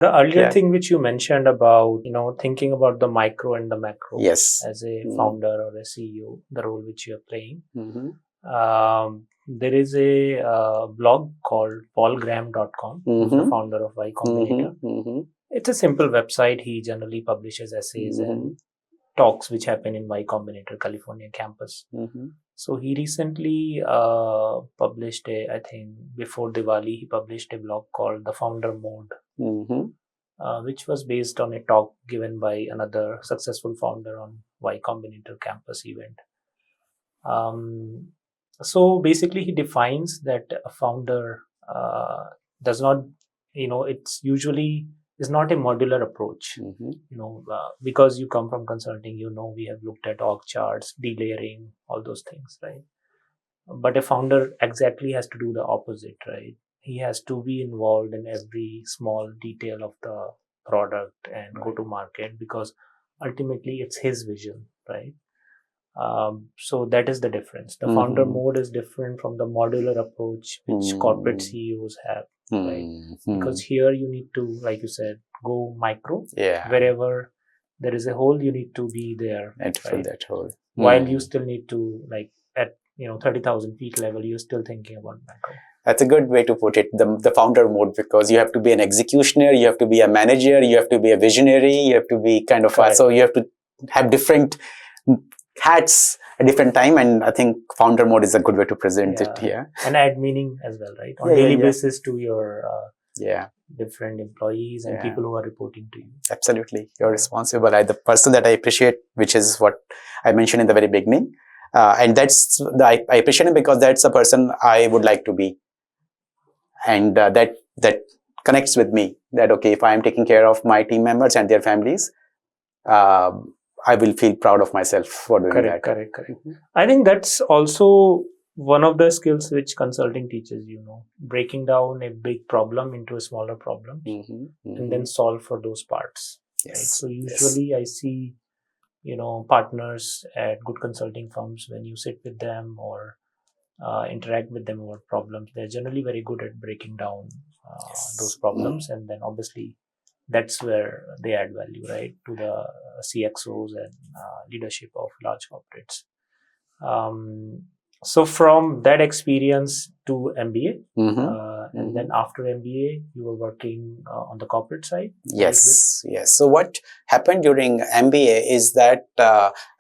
The earlier Yeah. thing which you mentioned about, thinking about the micro and the macro Yes. as a founder or a CEO, the role which you're playing. Mm-hmm. There is a blog called paulgraham.com, who's the Mm-hmm. founder of Y Combinator. Mm-hmm. It's a simple website. He generally publishes essays Mm-hmm. and talks which happen in Y Combinator California campus. Mm-hmm. So he recently published I think before Diwali, he published a blog called The Founder Mode, Mm-hmm. which was based on a talk given by another successful founder on Y Combinator campus event. So basically, he defines that a founder does not, it's usually is not a modular approach. Mm-hmm. Because you come from consulting, we have looked at org charts, delayering, all those things, right? But a founder exactly has to do the opposite, right? He has to be involved in every small detail of the product and go to market, because ultimately it's his vision, right? So that is the difference. The founder mode is different from the modular approach which corporate CEOs have, right? Because here you need to, like you said, go micro. Yeah. Wherever there is a hole, you need to be there, And fill right? that hole. While you still need to, like, at 30,000 feet level, you're still thinking about macro. That's a good way to put it, the founder mode, because you have to be an executioner, you have to be a manager, you have to be a visionary, you have to be kind of so you have to have different hats at different time, and I think founder mode is a good way to present it here. And add meaning as well, right? On daily basis to your different employees and people who are reporting to you. Absolutely. You're responsible. The person that I appreciate, which is what I mentioned in the very beginning, and that's I appreciate him because that's the person I would like to be. And that connects with me, that okay, if I am taking care of my team members and their families, I will feel proud of myself for doing that. Correct. I think that's also one of the skills which consulting teaches, breaking down a big problem into a smaller problem and then solve for those parts. Yes. Right? So usually I see, partners at good consulting firms, when you sit with them or interact with them over problems, they're generally very good at breaking down those problems, and then obviously that's where they add value, right, to the CXOs and leadership of large corporates. So from that experience to MBA, and then after MBA, you were working on the corporate side? Yes. So what happened during MBA is that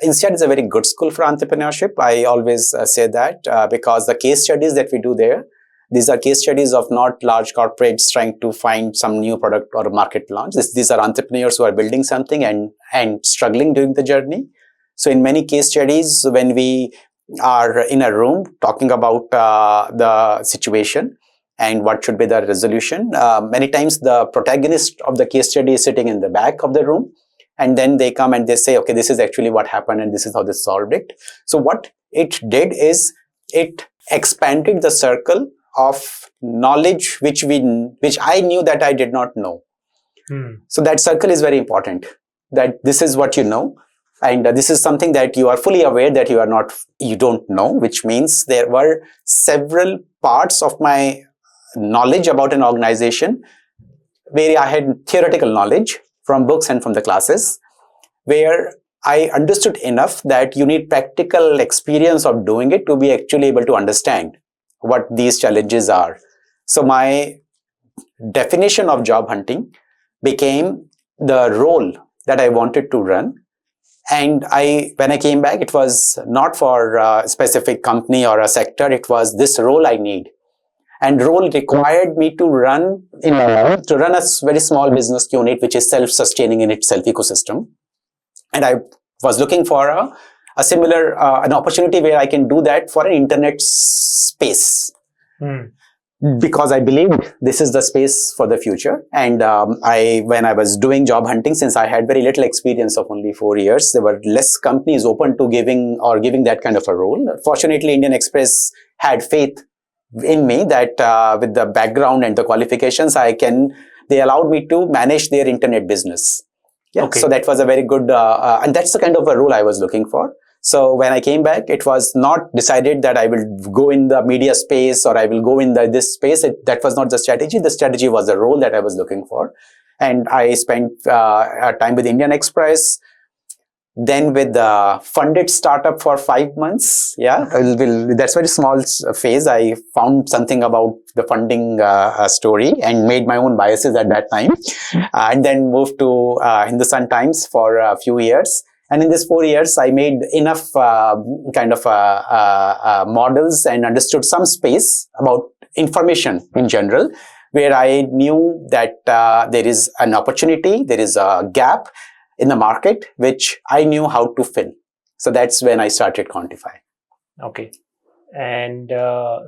INSEAD is a very good school for entrepreneurship. I always say that because the case studies that we do there, these are case studies of not large corporates trying to find some new product or market launch. These are entrepreneurs who are building something and struggling during the journey. So in many case studies, when we are in a room talking about the situation and what should be the resolution, many times the protagonist of the case study is sitting in the back of the room, and then they come and they say, okay, this is actually what happened and this is how they solved it. So what it did is it expanded the circle of knowledge which I knew that I did not know. So that circle is very important, that this is what you know, and this is something that you are fully aware that you don't know, which means there were several parts of my knowledge about an organization where I had theoretical knowledge from books and from the classes, where I understood enough that you need practical experience of doing it to be actually able to understand what these challenges are. So my definition of job hunting became the role that I wanted to run. And when I came back, it was not for a specific company or a sector. It was this role I need. And role required me to run a very small business unit, which is self-sustaining in itself ecosystem. And I was looking for a similar an opportunity where I can do that for an internet space, because I believed this is the space for the future. And when I was doing job hunting, since I had very little experience of only 4 years, there were less companies open to giving that kind of a role. Fortunately, Indian Express had faith in me that with the background and the qualifications, they allowed me to manage their internet business. So that was a very good, and that's the kind of a role I was looking for. So when I came back, it was not decided that I will go in the media space or I will go in this space. That was not the strategy. The strategy was the role that I was looking for. And I spent time with Indian Express, then with the funded startup for 5 months. That's very small phase. I found something about the funding story and made my own biases at that time. And then moved to Hindustan Times for a few years. And in these 4 years, I made enough models and understood some space about information in general, where I knew that there is an opportunity, there is a gap in the market, which I knew how to fill. So that's when I started Quantify. Okay. And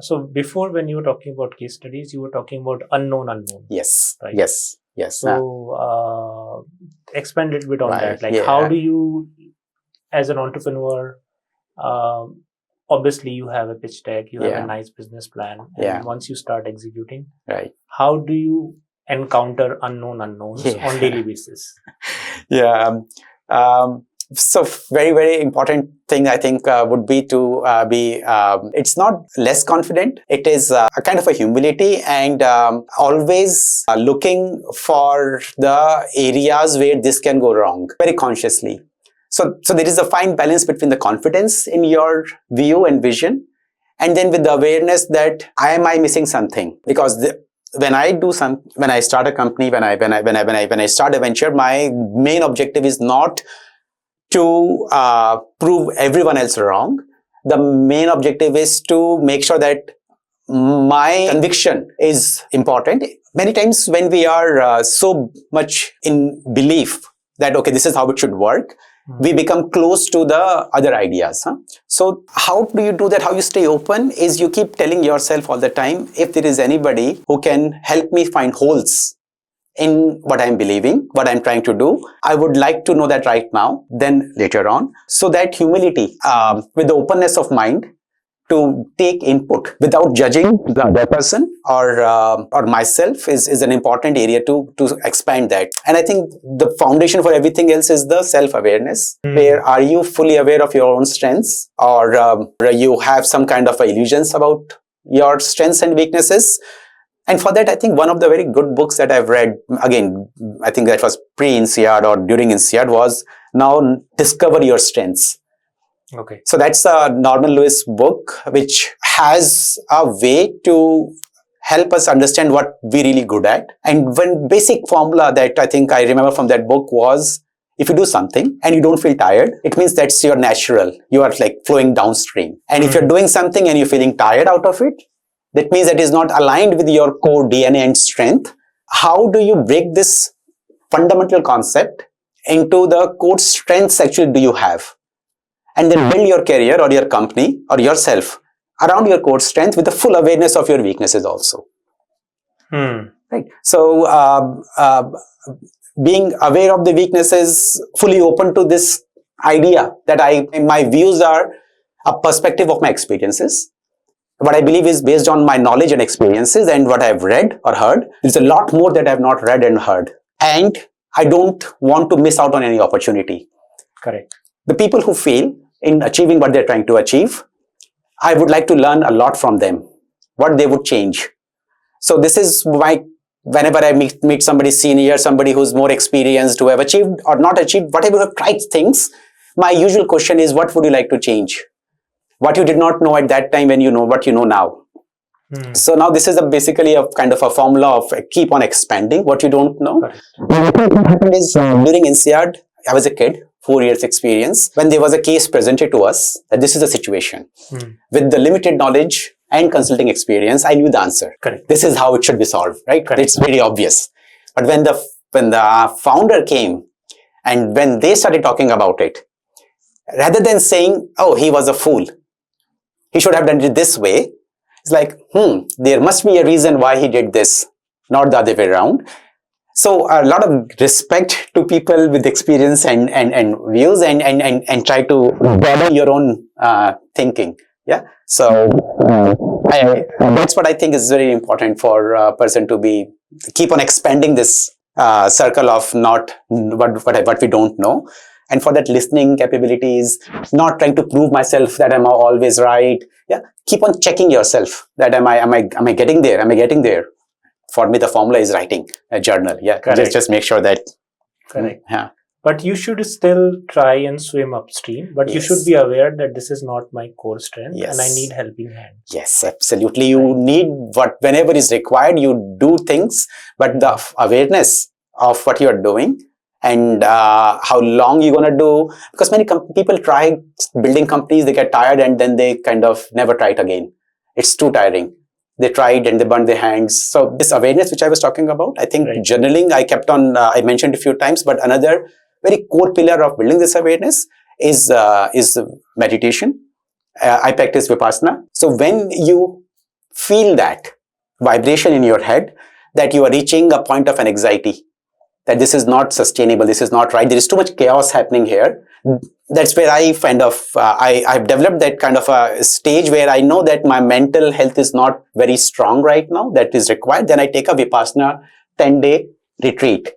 so before, when you were talking about case studies, you were talking about unknown. Yes. Right? Yes. So expand a little bit on that. Like, how do you, as an entrepreneur, obviously you have a pitch deck, you have a nice business plan, and once you start executing, how do you encounter unknowns on daily basis? So very, very important thing, I think, would be to it's not less confident. It is a kind of a humility, and always looking for the areas where this can go wrong very consciously. So there is a fine balance between the confidence in your view and vision, and then with the awareness that am I missing something? Because when I start a company, when I start a venture, my main objective is not to prove everyone else wrong. The main objective is to make sure that my conviction is important. Many times when we are so much in belief that, okay, this is how it should work, we become close to the other ideas. So how do you do that? How you stay open is you keep telling yourself all the time, if there is anybody who can help me find holes in what I'm believing, what I'm trying to do, I would like to know that right now, then later on. So that humility, with the openness of mind to take input without judging the other person or myself is an important area to expand that. And I think the foundation for everything else is the self-awareness. Where are you fully aware of your own strengths, or you have some kind of illusions about your strengths and weaknesses? And for that, I think one of the very good books that I've read, again, I think that was pre-INSEAD or during INSEAD, was Now Discover Your Strengths. Okay. So that's a Norman Lewis book, which has a way to help us understand what we're really good at. And one basic formula that I think I remember from that book was, if you do something and you don't feel tired, it means that's your natural. You are like flowing downstream. And if you're doing something and you're feeling tired out of it, that means it is not aligned with your core DNA and strength. How do you break this fundamental concept into the core strengths actually do you have? And then build your career or your company or yourself around your core strength with the full awareness of your weaknesses also. Right. So being aware of the weaknesses, fully open to this idea that my views are a perspective of my experiences. What I believe is based on my knowledge and experiences and what I've read or heard. There's a lot more that I've not read and heard. And I don't want to miss out on any opportunity. Correct. The people who fail in achieving what they're trying to achieve, I would like to learn a lot from them, what they would change. So this is why whenever I meet somebody senior, somebody who's more experienced, who have achieved or not achieved, whatever have tried things, my usual question is, what would you like to change? What you did not know at that time when you know what you know now. So now this is basically a kind of a formula of keep on expanding what you don't know. What happened is during INSEAD, I was a kid, 4 years experience, when there was a case presented to us that this is a situation. With the limited knowledge and consulting experience, I knew the answer. Correct. This is how it should be solved, right? Correct. It's very obvious. But when the founder came and when they started talking about it, rather than saying, oh, he was a fool, he should have done it this way, it's like, there must be a reason why he did this, not the other way around. So a lot of respect to people with experience and views and try to broaden your own thinking. Yeah. So that's what I think is very important for a person to keep on expanding this circle of not what we don't know. And for that, listening capabilities, not trying to prove myself that I'm always right. Yeah, keep on checking yourself. That am I getting there? Am I getting there? For me, the formula is writing a journal. Yeah, just make sure that. Correct. Yeah. But you should still try and swim upstream. But you should be aware that this is not my core strength, and I need helping hands. Yes, absolutely. You need whenever is required, you do things, but the awareness of what you are doing and how long you're going to do. Because many people try building companies, they get tired and then they kind of never try it again. It's too tiring. They tried and they burned their hands. So this awareness which I was talking about, I think journaling, I kept on, I mentioned a few times, but another very core pillar of building this awareness is meditation. I practice Vipassana. So when you feel that vibration in your head, that you are reaching a point of an anxiety, that this is not sustainable, this is not right, there is too much chaos happening here. That's where I kind of, I've developed that kind of a stage where I know that my mental health is not very strong right now, that is required. Then I take a Vipassana 10-day retreat,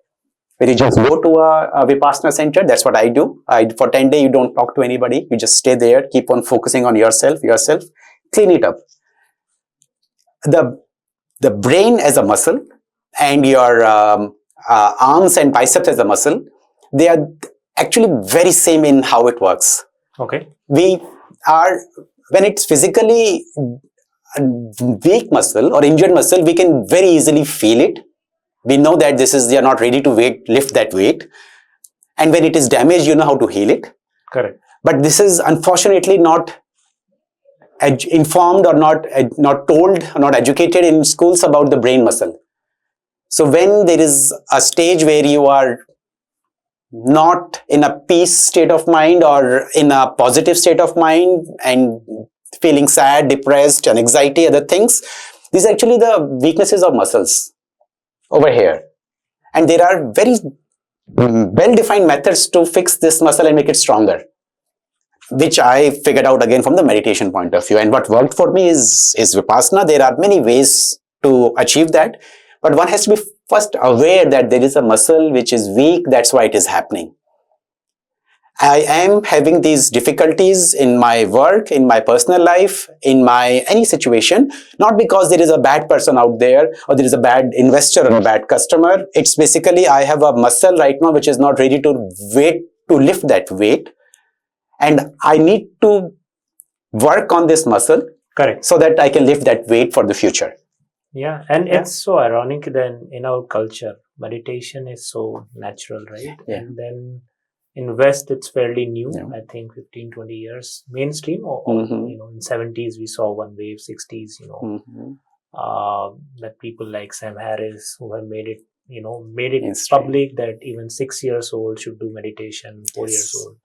where you just go to a Vipassana center. That's what I do. For 10 days, you don't talk to anybody. You just stay there, keep on focusing on yourself, clean it up. The brain as a muscle and your arms and biceps as a muscle, they are actually very same in how it works. Okay. We are, when it's physically weak muscle or injured muscle, we can very easily feel it. We know that you're not ready to lift that weight. And when it is damaged, you know how to heal it. Correct. But this is unfortunately not informed or not told, or not educated in schools about the brain muscle. So when there is a stage where you are not in a peace state of mind or in a positive state of mind and feeling sad, depressed, and anxiety, other things, these are actually the weaknesses of muscles over here. And there are very well-defined methods to fix this muscle and make it stronger, which I figured out again from the meditation point of view. And what worked for me is Vipassana. There are many ways to achieve that, but one has to be first aware that there is a muscle which is weak. That's why it is happening. I am having these difficulties in my work, in my personal life, in any situation, not because there is a bad person out there or there is a bad investor or a bad customer. It's basically I have a muscle right now which is not ready to lift that weight, and I need to work on this muscle. Correct. So that I can lift that weight for the future. Yeah, and it's so ironic then in our culture, meditation is so natural, right? Yeah. And then in West, it's fairly new. Yeah. I think 15, 20 years mainstream. Or in 70s we saw one wave, 60s. That people like Sam Harris who have made it public that even 6 years old should do meditation, 4 years old.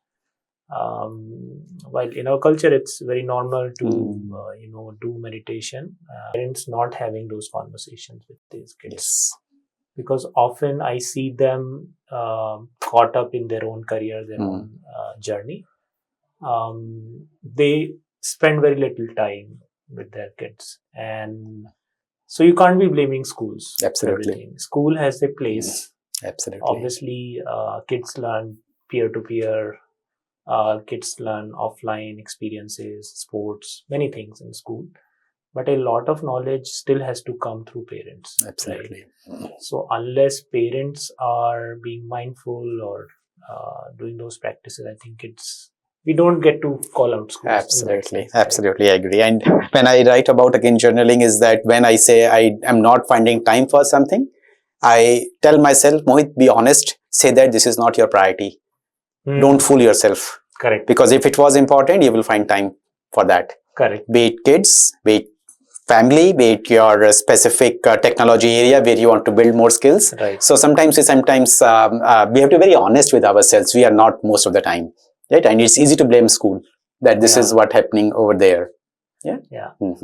While in our culture it's very normal to do meditation, parents not having those conversations with these kids, because often I see them caught up in their own career, their own journey. They spend very little time with their kids, and so you can't be blaming schools. Absolutely. School has a place. Absolutely. Obviously kids learn peer-to-peer. Kids learn offline experiences, sports, many things in school. But a lot of knowledge still has to come through parents. Absolutely. Right? So unless parents are being mindful or doing those practices, I think we don't get to call out schools. Absolutely. Absolutely, I agree. And when I write about, again, journaling, is that when I say I am not finding time for something, I tell myself, Mohit, be honest, say that this is not your priority. Don't fool yourself. Correct. Because if it was important, you will find time for that. Correct. Be it kids, be it family, be it your specific technology area where you want to build more skills. Right. So sometimes we have to be very honest with ourselves. We are not most of the time. Right? And it's easy to blame school that this is what happening over there. Yeah. Yeah.